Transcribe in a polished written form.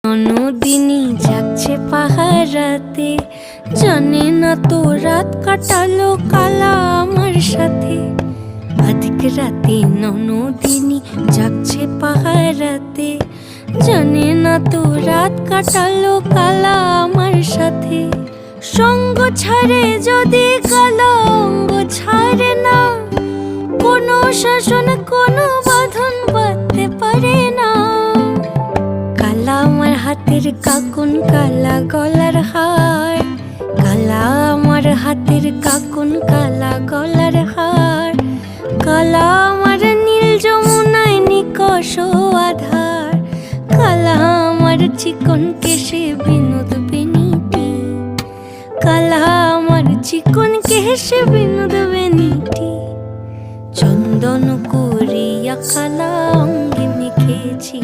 নদিনী যাচ্ছে পাহারাতে, জানে না তো রাত কাটালো কালা আমার সাথে। আধিক রাতে নদিনী যাচ্ছে পাহারাতে, জানে না তো রাত কাটালো কালা আমার সাথে। সঙ্গ ছাড়ে যদি কালা অঙ্গ ছাড়ে না, কোনো শাসন কোনো বাঁধন বাঁধতে পারে না। কালা আমার হাতের কাকুন কালা গলার হার, কালা আমার হাতের কাকুন কালা গলার হার। কালা আমার নীল যমুনায় নিকষ আধার, কালা আমার চিকন কেশে বিনোদ বেনিটি। কালা আমার চিকন কেশে বিনোদ বেনিটি। চন্দন করিয়া কালা অঙ্গে মেখেছি।